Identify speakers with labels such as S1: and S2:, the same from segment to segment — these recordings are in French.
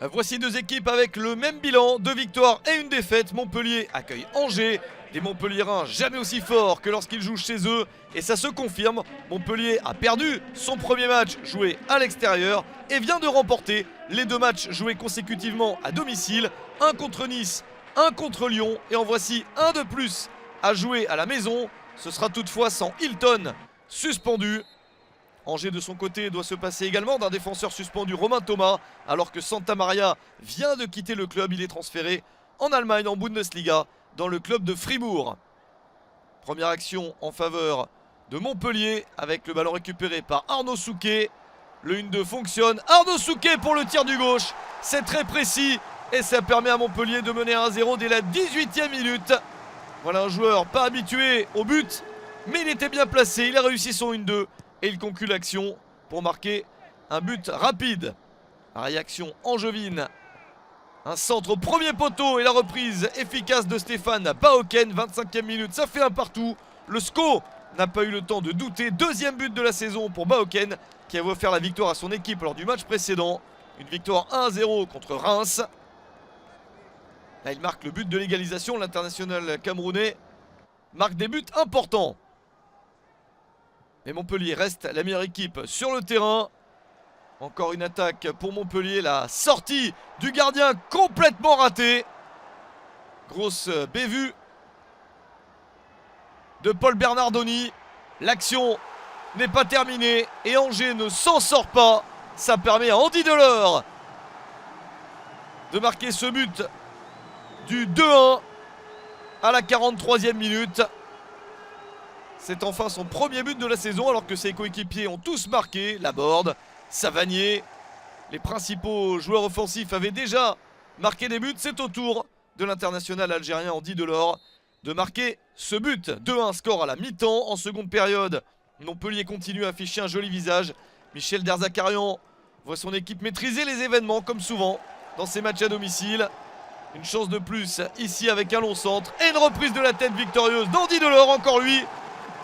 S1: Voici deux équipes avec le même bilan, 2 victoires et une défaite. Montpellier accueille Angers, des Montpelliérains jamais aussi forts que lorsqu'ils jouent chez eux. Et ça se confirme, Montpellier a perdu son premier match joué à l'extérieur et vient de remporter les 2 matchs joués consécutivement à domicile. Un contre Nice, un contre Lyon, et en voici un de plus à jouer à la maison. Ce sera toutefois sans Hilton suspendu. Angers de son côté doit se passer également d'un défenseur suspendu, Romain Thomas, alors que Santa Maria vient de quitter le club. Il est transféré en Allemagne en Bundesliga dans le club de Fribourg. Première action en faveur de Montpellier avec le ballon récupéré par Arnaud Souquet. Le 1-2 fonctionne. Arnaud Souquet pour le tir du gauche. C'est très précis et ça permet à Montpellier de mener 1-0 dès la 18e minute. Voilà un joueur pas habitué au but, mais il était bien placé. Il a réussi son 1-2. Et il conclut l'action pour marquer un but rapide. La réaction angevine. Un centre au premier poteau et la reprise efficace de Stéphane Baoken. 25e minute, ça fait un partout. Le SCO n'a pas eu le temps de douter. Deuxième but de la saison pour Baoken, qui a offert la victoire à son équipe lors du match précédent. Une victoire 1-0 contre Reims. Là, il marque le but de l'égalisation. L'international camerounais marque des buts importants. Mais Montpellier reste la meilleure équipe sur le terrain. Encore une attaque pour Montpellier. La sortie du gardien complètement ratée. Grosse bévue de Paul Bernardoni. L'action n'est pas terminée et Angers ne s'en sort pas. Ça permet à Andy Delors de marquer ce but du 2-1 à la 43e minute. C'est enfin son premier but de la saison alors que ses coéquipiers ont tous marqué. Laborde, Savanier, les principaux joueurs offensifs avaient déjà marqué des buts. C'est au tour de l'international algérien Andy Delors de marquer ce but. 2-1 score à la mi-temps. En seconde période, Montpellier continue à afficher un joli visage. Michel Derzakarian voit son équipe maîtriser les événements comme souvent dans ses matchs à domicile. Une chance de plus ici avec un long centre et une reprise de la tête victorieuse d'Andy Delors, encore lui.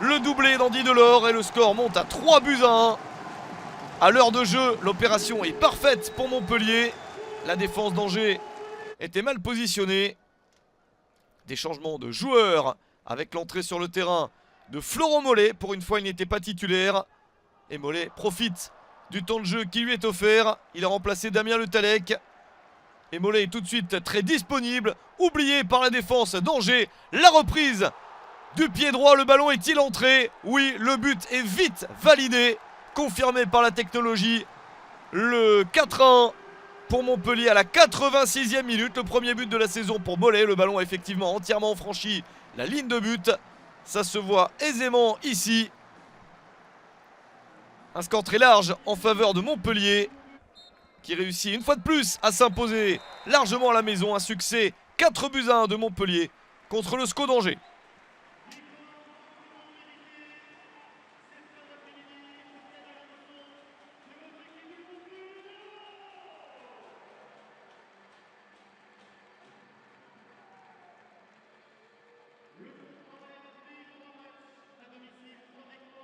S1: Le doublé d'Andy Delors et le score monte à 3-1. À l'heure de jeu, l'opération est parfaite pour Montpellier. La défense d'Angers était mal positionnée. Des changements de joueurs avec l'entrée sur le terrain de Florent Mollet. Pour une fois, il n'était pas titulaire. Et Mollet profite du temps de jeu qui lui est offert. Il a remplacé Damien Le Tallec. Et Mollet est tout de suite très disponible. Oublié par la défense d'Angers. La reprise du pied droit, le ballon est-il entré? Oui, le but est vite validé, confirmé par la technologie. Le 4-1 pour Montpellier à la 86e minute. Le premier but de la saison pour Mollet. Le ballon a effectivement entièrement franchi la ligne de but. Ça se voit aisément ici. Un score très large en faveur de Montpellier, qui réussit une fois de plus à s'imposer largement à la maison. Un succès 4-1 de Montpellier contre le SCO d'Angers.